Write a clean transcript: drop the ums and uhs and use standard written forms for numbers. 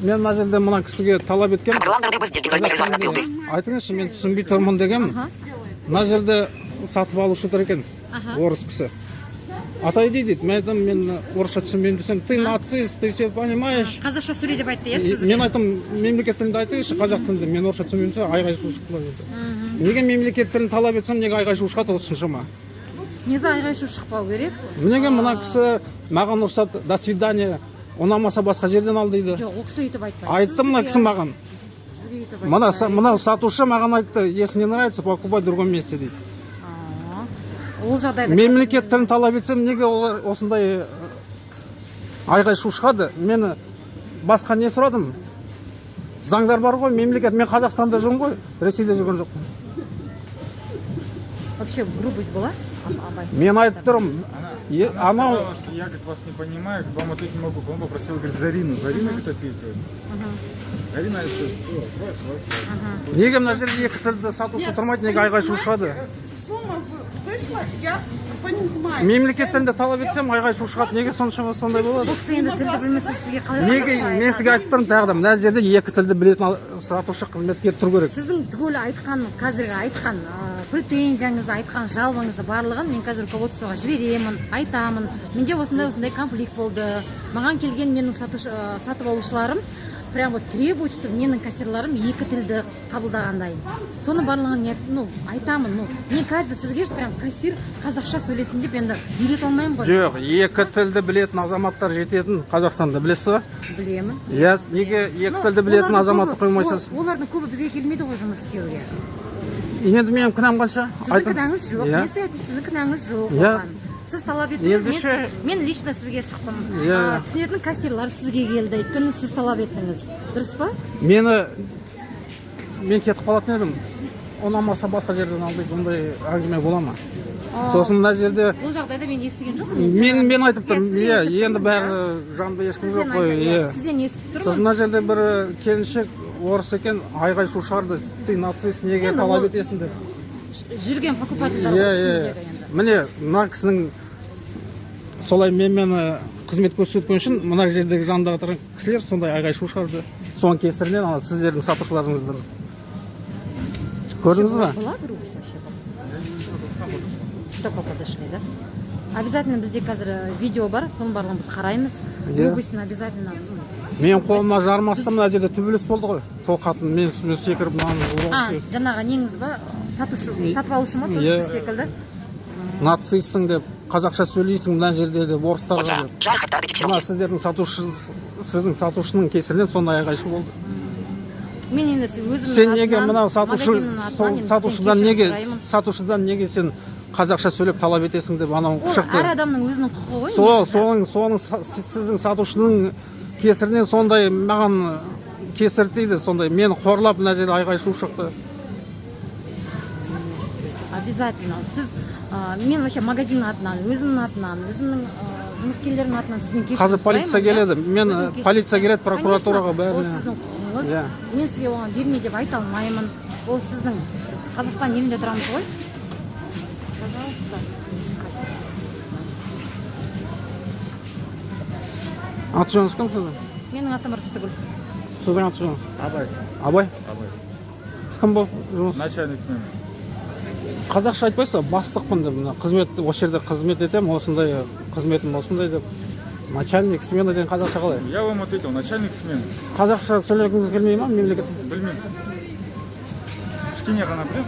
мен мына жерде мына кісіге талап еткен. Айтыңызшы, мен түсінбей тұрмын деген. Мына жерде сатып алушы тұр екен, орыс кісі. Атай дейді, мен орысша түсінбеймін десем, ты нацист, ты все понимаешь. Қазақша сөйле деп айтты, иә сізге? Мен айтам, мемлекет тілінде айтыңызшы, қазақ тілінде, мен орысша түсінбеймін десе, айғай-шу шықпайды. Неге мемлекет тілін талап етсем, неге айғай-шу шықады, осыншама? Негізі айғай-шу шықпау керек. Неге мына кісі маған ұрсат, до свидания, ұнамаса басқа жерден ал дейді. Жоқ, ол кісі өйтіп айтпайды. Айтты мына кісі маған. Мына сатушы маған айтты, если не нравится, покупай в другом месте дейді. Ол жағдайда мемлекет тілін талап етсем, неге осындай айғай-шу шығады? Мен басқа не сұрадым? Заңдар бар ғой, мемлекет. Мен Қазақстанда жүрмін ғой, Ресейде жүрген жоқпын. Вообще грубость была? Мен айтып тұрмын. Анау... Я как вас не понимаю, вам ответить не могу. Он попросил, говорит, Зарину. Зарина как ответила? Зарина это... Неге мына жерде екі тілді сатушы тұрмайды, неге айғай-шу шығады? Мемлекет тілінде талап етсем, айғай-шу шығады. Неге сондай болады? Бұл кісі енді тілді білмесе сізге қалай? Неге мен сізге айтып тұрмын тағы да, мына жерде екі тілді білетін сатушы қызметкер тұру керек. Сіздің түгел айтқан, қазіргі айтқан претензияңызды, айтқан жалобаңызды барлығын мен қазір руководствоға жіберемін, айтамын. Менде осындай конфликт болды. Маған келген менің сатып алушыларым прям вот требует, что менің кассирларым екі тілді қабылдағандай. Соны барлығын айтамын. Мен қазір сізге прям кассир қазақша сөйлесін деп енді үйрете алмаймын ғой. Жоқ, екі тілді білетін азаматтар жететін Қазақстанда, білесіз ба? Білемін. Неге екі тілді білетін азаматты қоймайсыз? Олардың көбі бізге келмейді ғой жұмыс істеуге. Енді менің кінәм қанша? Сіздің кінәңіз жоқ. Мен сіздің кінәңіз жоқ. Сіз талап еттіңіз, мен лично сізге шықтым. Түсінетін кассирлар сізге келді, өйткені сіз талап еттіңіз. Дұрыс па? Мен кетіп қалатын едім. Ұнамаса басқа жерден алды, бұндай әңгіме бола ма? Сосын мына жерде... Бұл жағдайда мен естіген жоқпын. Мен айтып тұрмын, енді бәрі жанды ешкім жоқ қой. Сізден естіп тұрмын. Сосын мына жерде бір келіншек орыс екен, айғай-шу шығарды, ты нацист, неге талап етесің деп. Жүрген покупательдар ішіндегі енді. Міне, мына кісінің солай мені қызмет көрсеткен үшін, мына жердегі жанындағы тұрған кісілер сондай айғай-шу шығарды. Соның кесірінен сіздердің сатушыларыңыздан. Көрдіңіз ба? Была грубость вообще? Только подошли, да? Обязательно бізде қазір видео бар, соның барлығын біз қараймыз. Грубостьін обязательно... Мен қолыма жармастым, мына жерде төбелес болды ғой. Сол қатын мен секіріп мынаны... Жаңағы неңіз ба? Сатып алушы ма? Сіз секілді? Нацистсің деп, қазақша сөйлейсің мына жерде деп, орыстарға деп. Мына сіздің сатушының кесірінен сондай айғай-шу болды. Мен енді өзімнің сен неге мынау сатушыдан неге сен қазақша сөйлеп талап етесің деп анау шықты. Әр адамның өзінің құқығы ғой. Соның сіздің сатушының кесірінен сондай маған кесір тиді, сондай мені қорлап мына жерде айғай-шу шықты. Обязательно. Сіз мен вообще магазин атынан, өзімнің атынан, өзімнің жұмыскерлердің атынан сізден кешірім сұраймын. Қазір полиция келеді. Мен полиция келеді прокуратураға бәріне. Ол сіздің құқығыңыз. Мен сізге оған берме деп айта алмаймын. Ол сіздің Қазақстан елінде тұрамыз ғой. Пожалуйста. Аты жөніңіз кім сіздің? Менің атым Рыстыгүл. Сіздің аты жөніңіз? Абай. Кім бұл? Начальник смен. Қазақша айтпайсыз, бастықпын деп, осы жерде қызмет етем, осындай қызметім осындай деп. Начальник смена деген қазақша қалай? Я вам ответил, начальник смен. Қазақша сөйлегіңіз келмей ма, мемлекет? Білмеймін. Кішкене ғана білемін.